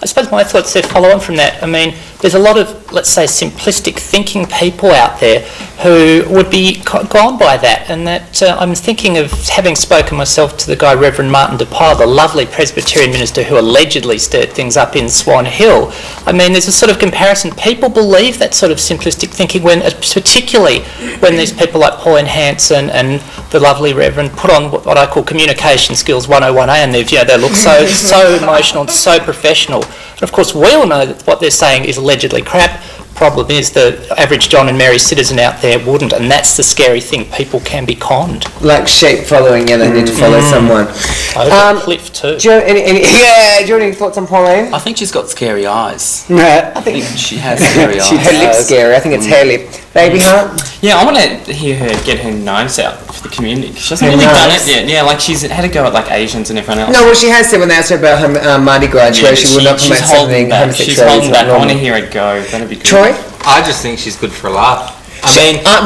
I suppose my thoughts there follow on from that. I mean, there's a lot of, let's say, simplistic thinking people out there who would be gone by that, and that I'm thinking of having spoken myself to the guy Reverend Martin DePile, the lovely Presbyterian minister who allegedly stirred things up in Swan Hill. I mean, there's a sort of comparison. People believe that sort of simplistic thinking, particularly when there's people like Pauline Hanson and the lovely Reverend put on what I call communication skills 101A, and they look so emotional and so professional. And of course, we all know that what they're saying is allegedly crap. Problem is the average John and Mary citizen out there wouldn't, and that's the scary thing. People can be conned. Like sheep following, they need to follow someone. Over a cliff too. Do you have any thoughts on Pauline? I think she's got scary eyes. Yeah. I think she has scary eyes. Her lip's scary. I think it's hair lip. Baby heart? Yeah, I want to hear her get her knives out for the community. She hasn't really done it yet. Yeah, like she's had to go at like Asians and everyone else. No, well, she has said when they asked her about her Mardi Gras, she will not promote something homosexual. She's holding back. I want to hear it go. That'd be good. Troy? I just think she's good for a laugh. I mean, I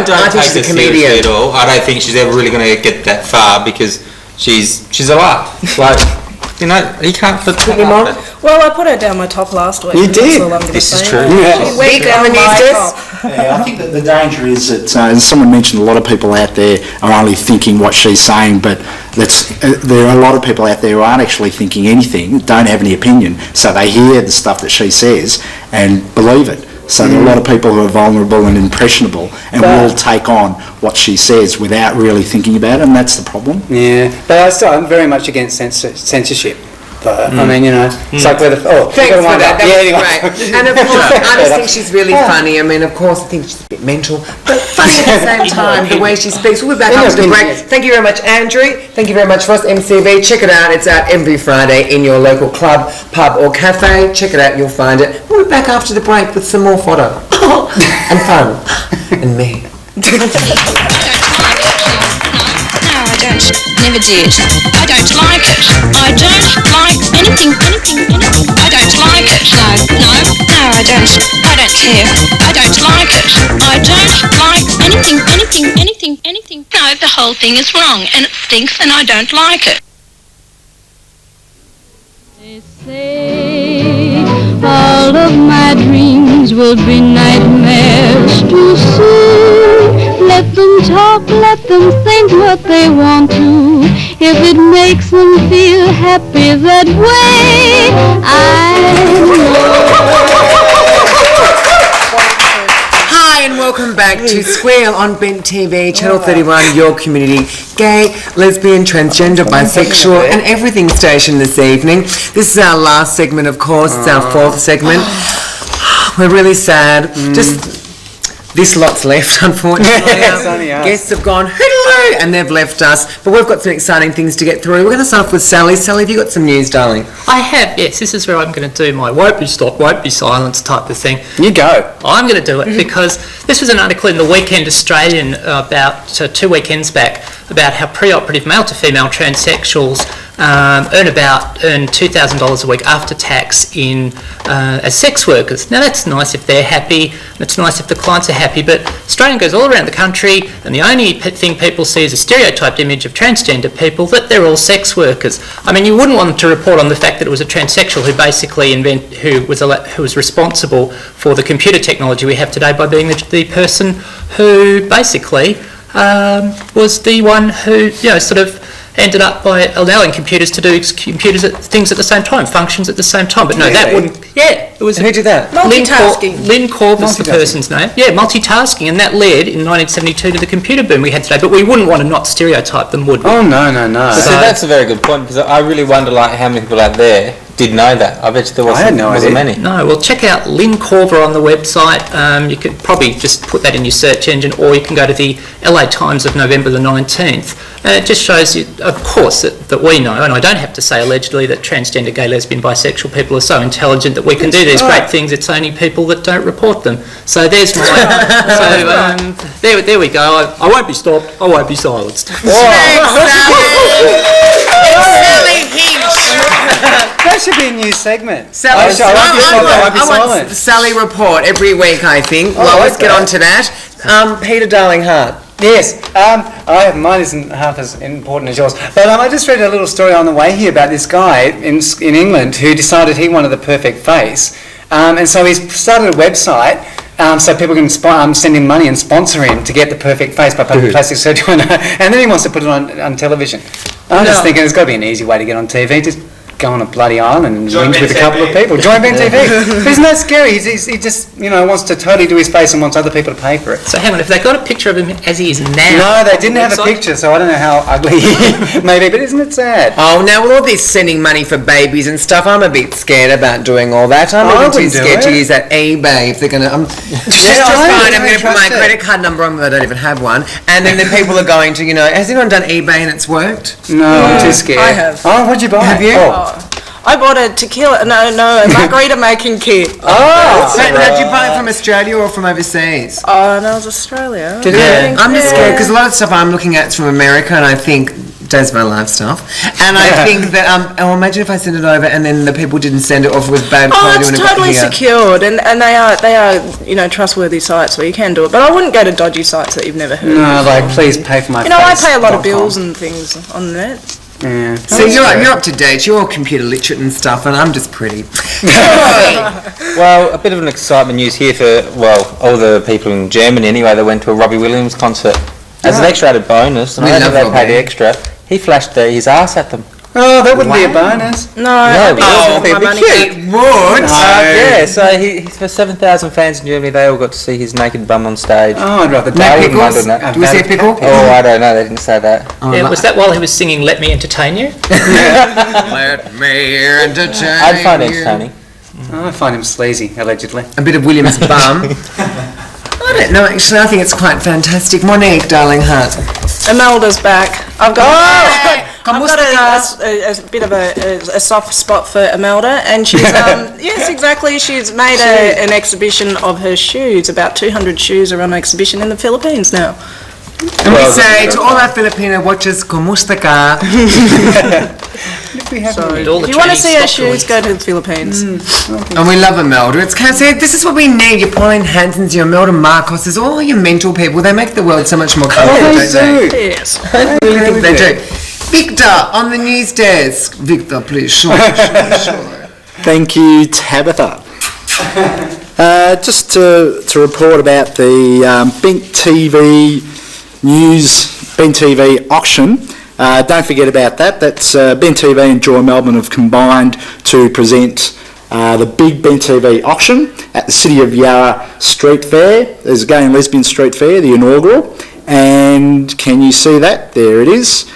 don't take her seriously at all. I don't think she's ever really going to get that far because she's a laugh. Like, you know, you can't put that up. Well, I put her down my top last week. You did. This is true. She went down my top. I think that the danger is that, as someone mentioned, a lot of people out there are only thinking what she's saying, but there are a lot of people out there who aren't actually thinking anything, don't have any opinion, so they hear the stuff that she says and believe it. So there are a lot of people who are vulnerable and impressionable and will take on what she says without really thinking about it, and that's the problem. Yeah, but I'm very much against censorship. I mean, it's like where the... Thanks for that. That was anyway. great. And of course, I just think she's really funny. I mean, of course, I think she's a bit mental, but funny at the same time, the way she speaks. We'll be back after the break. Thank you very much, Andrew. Thank you very much, Ross, MCV. Check it out. It's out every Friday in your local club, pub or cafe. Check it out. You'll find it. We'll be back after the break with some more fodder and fun and me. Never did. I don't like it. I don't like anything. I don't like it. No, I don't. I don't care. I don't like it. I don't like anything. No, the whole thing is wrong and it stinks and I don't like it. They say all of my dreams will be nightmares to see. Let them talk, let them think what they want to. If it makes them feel happy that way, I know. Hi and welcome back to Squeal on Bent TV, Channel 31, your community gay, lesbian, transgender, bisexual and everything station this evening. This is our last segment, of course. It's our fourth segment. We're really sad. Just this lot's left, unfortunately. Our guests have gone hello and they've left us, but we've got some exciting things to get through. We're going to start off with Sally. Sally, have you got some news, darling? I have, yes. This is where I'm going to do my won't be stopped, won't be silenced type of thing. You go. I'm going to do it because this was an article in the Weekend Australian about 2 weekends back about how pre-operative male to female transsexuals earn $2,000 a week after tax as sex workers. Now that's nice if they're happy, and it's nice if the clients are happy, but Australia goes all around the country and the only thing people see is a stereotyped image of transgender people, that they're all sex workers. I mean, you wouldn't want them to report on the fact that it was a transsexual who basically who was responsible for the computer technology we have today by being the person who basically was the one who, sort of ended up by allowing computers to do things at the same time, functions at the same time. But no, that wouldn't... Yeah, it was... Who did that? Multitasking. Lynn Corb was the person's name. Yeah, multitasking, and that led in 1972 to the computer boom we had today. But we wouldn't want to not stereotype them, would we? Oh, no. So that's a very good point, because I really wonder, how many people out there did know that. I bet you there wasn't many. No, well, check out Lynn Corver on the website. You could probably just put that in your search engine, or you can go to the LA Times of November the 19th. And it just shows you, of course, that we know, and I don't have to say allegedly, that transgender, gay, lesbian, bisexual people are so intelligent that we can do these great things. It's only people that don't report them. So there's my... there we go. I won't be stopped. I won't be silenced. That should be a new segment. Sally, I want Sally report every week, I think. Let's get on to that. Peter Darling-Hart. Yes, mine isn't half as important as yours. But I just read a little story on the way here about this guy in England who decided he wanted the perfect face. And so he's started a website so people can send him money and sponsor him to get the perfect face by putting plastic surgery on. And then he wants to put it on television. I'm just thinking there's got to be an easy way to get on TV. Just go on a bloody island and link with a couple of people. Join Ben TV. Isn't that scary? He just, wants to totally do his face and wants other people to pay for it. So hang on, if they got a picture of him as he is now... No, they didn't have a picture, so I don't know how ugly he may be, but isn't it sad? Oh, now with all this sending money for babies and stuff, I'm a bit scared about doing all that. I'm even too scared to use that eBay if they're going to... I'm going to put my credit card number on, but I don't even have one. And then the people are going to, has anyone done eBay and it's worked? No, I'm too scared. I have. Oh, what'd you buy? Have you? I bought a tequila, a margarita making kit. Oh! So did you buy it from Australia or from overseas? Oh, no, it was Australia. I'm just scared because a lot of stuff I'm looking at is from America, and I think Days of Our Life stuff. And I think that, imagine if I send it over and then the people didn't send it, or if it was bad quality. Oh, it's totally secured, and they are trustworthy sites where you can do it. But I wouldn't go to dodgy sites that you've never heard of. No, please pay for my face. I pay a lot of bills and things on the net. Yeah. So you're up to date, you're computer literate and stuff, and I'm just pretty. Well, a bit of an excitement news here for, all the people in Germany anyway. They went to a Robbie Williams concert. As an extra added bonus, and I know they paid extra, he flashed his ass at them. Oh, that wouldn't be a bonus. No, I'd be Oh, my money back. It would. Yeah, so he's for 7,000 fans in Germany. They all got to see his naked bum on stage. Oh, I'd rather No die. pickles? Do we see a pickle? Oh, I don't know. They didn't say that. Yeah, was that while he was singing "Let Me Entertain You"? Let me entertain I'd find it you. entertaining. Oh, I find him sleazy, allegedly. A bit of William's bum. I don't know, actually, I think it's quite fantastic. Monique, darling heart. Imelda's back. I've got Come a bit of a soft spot for Imelda, and she's yes, exactly. She's made an exhibition of her shoes. About 200 shoes are on exhibition in the Philippines now. And we say to all our Filipino watchers, kumusta ka? So, if you want to see her shoes, go to the Philippines. And we love Imelda. It's kind of, this is what we need. Your Pauline Hansons, your Imelda Marcos, all your mental people. They make the world so much more colourful, don't they? Yes. I really think they do. Victor, on the news desk. Victor, please, sure. Thank you, Tabitha. Just to report about the Bent TV News, Bent TV auction. Don't forget about that. That's Bent TV and Joy Melbourne have combined to present the big Bent TV auction at the City of Yarra Street Fair. There's a Gay and Lesbian Street Fair, the inaugural. And can you see that? There it is.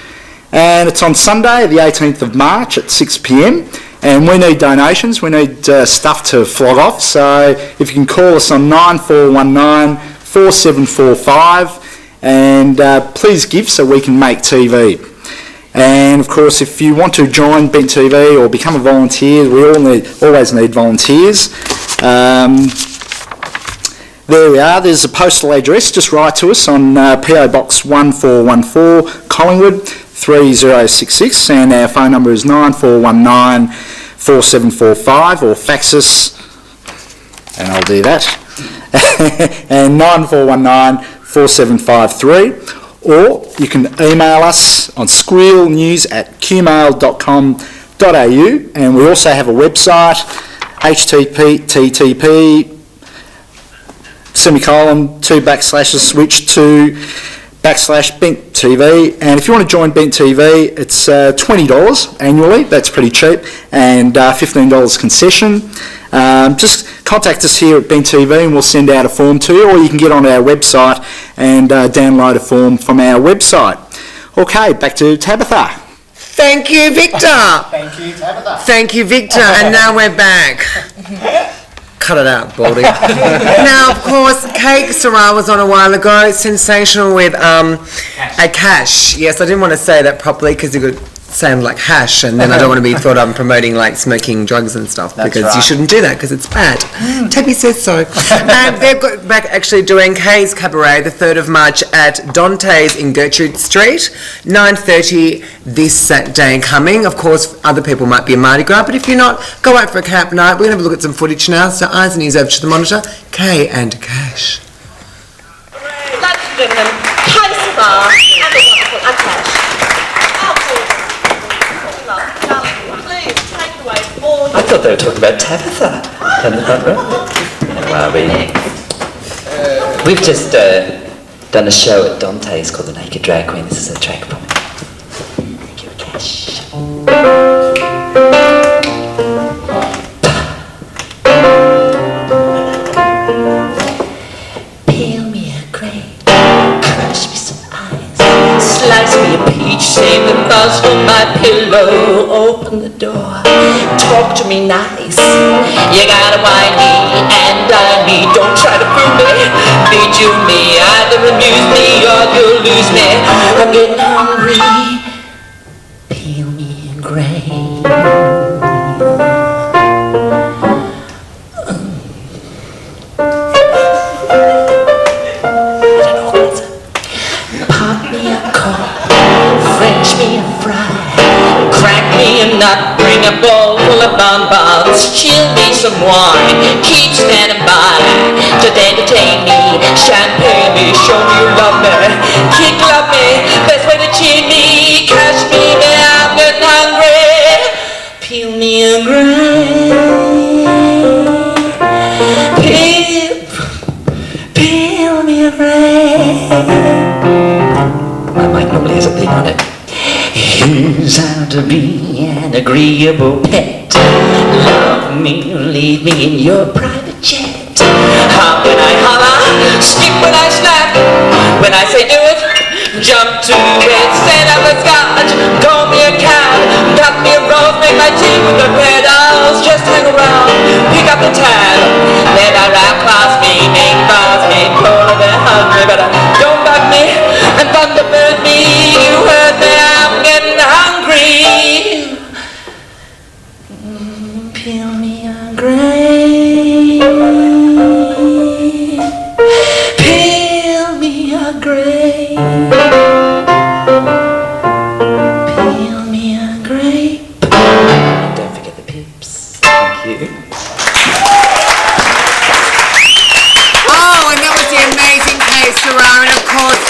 And it's on Sunday, the 18th of March at 6 p.m. And we need donations. We need stuff to flog off. So if you can call us on 9419 4745 and please give so we can make TV. And of course, if you want to join Bent TV or become a volunteer, we always need volunteers. There we are. There's a postal address. Just write to us on PO Box 1414, Collingwood 3066, and our phone number is 9419 4745, or fax us, and I'll do that, and 9419 4753, or you can email us on squealnews@qmail.com.au, and we also have a website, http://bent TV, and if you want to join Bent TV, it's $20 annually. That's pretty cheap, and $15 concession. Just contact us here at Bent TV and we'll send out a form to you, or you can get on our website and download a form from our website. Okay, back to Tabitha. Thank you, Victor. Thank you, Tabitha. Thank you, Victor. And now we're back. Cut it out, Baldy. Now, of course, Cake Sarah was on a while ago. It's sensational with a cash. Yes, I didn't want to say that properly because it could sound like hash, and then I don't want to be thought I'm promoting like smoking drugs and stuff. That's because right. you shouldn't do that because it's bad. Tabby says so. And they've got back actually doing Kay's Cabaret the 3rd of March at Dante's in Gertrude Street, 9:30 this Saturday coming. Of course, other people might be a Mardi Gras, but if you're not, go out for a camp night. We're going to have a look at some footage now, so eyes and ears over to the monitor. Kay and Cash. Ladies and gentlemen, Kay Sarah and the wonderful Akash. I thought they were talking about Tabitha down the front row. Well, we've just done a show at Dante's called The Naked Drag Queen. This is a track from it. Thank you, Cash. Peel me a grape, crush me some ice, slice me a peach, save the buzz from my pillow, open the door, talk to me nice. You gotta whine me and dine me, don't try to fool me, bejewel me, either amuse me or you'll lose me. I'm getting hungry, peel me a grape. Pop me a cork, French me a fry, crack me a nut, bring a bowl full of bonbons, chill me some wine, keep standing by to entertain me, champagne me, show me you love me, kick love me, best way to cheer me, cash me, I'm getting hungry, peel me a grape, peel me a grape. My mic normally has a thing on it. turns out to be an agreeable pet. Love me, leave me in your private jet. Hop when I holler, skip when I snap. When I say do it, jump to it, stand up the scotch, call me a cab, cut me a rose, make my tea with the pedals, just hang around, pick up the tab, let her outclass me, make fast me, pull a bit, hug me, but don't bug me, and thunderbird me, you heard me, I'm getting hungry. Peel me a grape, peel me a grape, peel me a grape. And don't forget the pips. Thank you. Oh, and that was the amazing case, Sarah, and of course,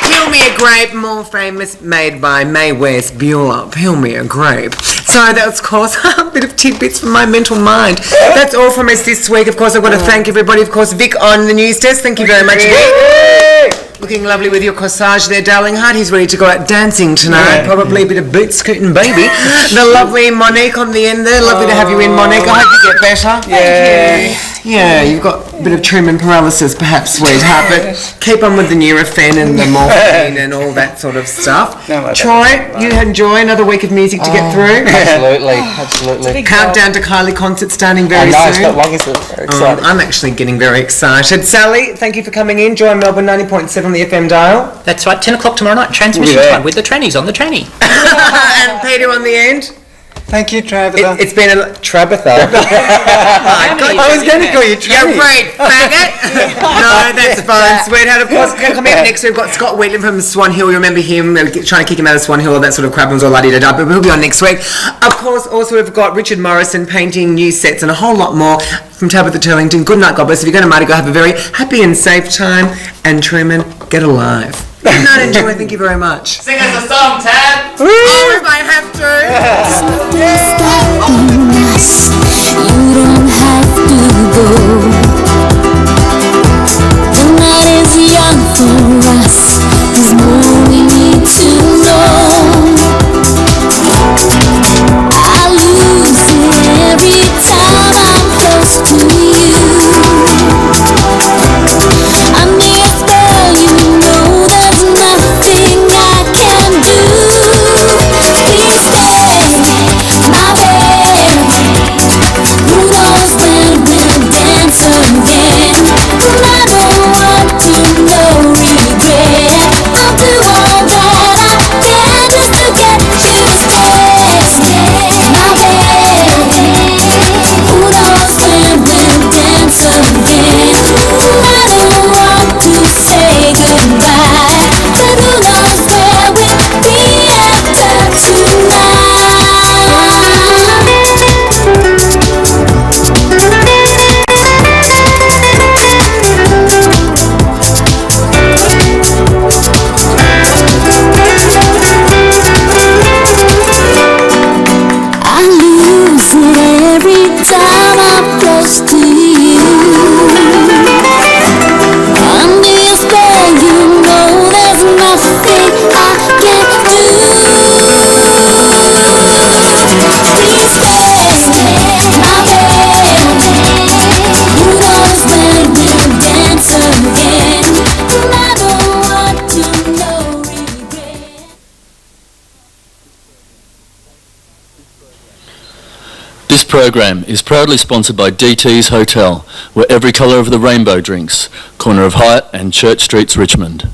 Peel Me a Grape, more famous, made by Mae West Bueller. Peel Me a Grape. So that was, of course, a bit of tidbits from my mental mind. That's all from us this week. Of course, I've got to thank everybody. Of course, Vic on the news desk. Thank you very much, Vic. Looking lovely with your corsage there, darling heart. He's ready to go out dancing tonight. Probably a bit of boot scooting, baby. The lovely Monique on the end there. Lovely to have you in, Monique. I hope you get better. Thank you. Yeah, you've got a bit of treatment paralysis, perhaps, sweetheart, but keep on with the Nurofen and the morphine and all that sort of stuff. Troy, you enjoy another week of music to get through? Absolutely. Countdown to Kylie concert starting very I know, soon. it's not long, is it? Very exciting. I'm actually getting very excited. Sally, thank you for coming in. Join Melbourne 90.7 on the FM dial. That's right, 10 o'clock tomorrow night, transmission time with the trannies on the tranny. And Peter on the end. Thank you, Tabitha. It's been a... Tabitha? I was going to call you You're Tranny. right, faggot. No, that's fine, sweetheart. Of course, coming up next, we've got Scott Wheatley from Swan Hill. You remember him? We were trying to kick him out of Swan Hill, all that sort of crap, and was all la-di-da-da, but he'll be on next week. Of course, also we've got Richard Morrison painting new sets and a whole lot more from Tabitha Turlington. Good night, God bless. If you're going to Mardi Gras, have a very happy and safe time. And Truman, get alive. Good night, enjoy. Thank you very much. Sing us a song, Tab. Oh, if I have to. You don't have to go. The night is young for us. There's more we need to know. I lose it every time I'm close to you. Under your spell, you know there's nothing I can do. Please stay, my baby. Who knows when we'll dance again? And I don't want to know regret. I'll do all that I can just to get you to stay, my baby. Who knows when we'll dance again? And I don't want to say goodbye, but who knows where we'll be after tonight? I lose it every time I'm close to you. Under your spell, you know there's nothing I can do. Please stay, my baby. Who knows when we'll dance again? And I don't want to know regret. This program is proudly sponsored by DT's Hotel, where every colour of the rainbow drinks, corner of Hyatt and Church Streets, Richmond.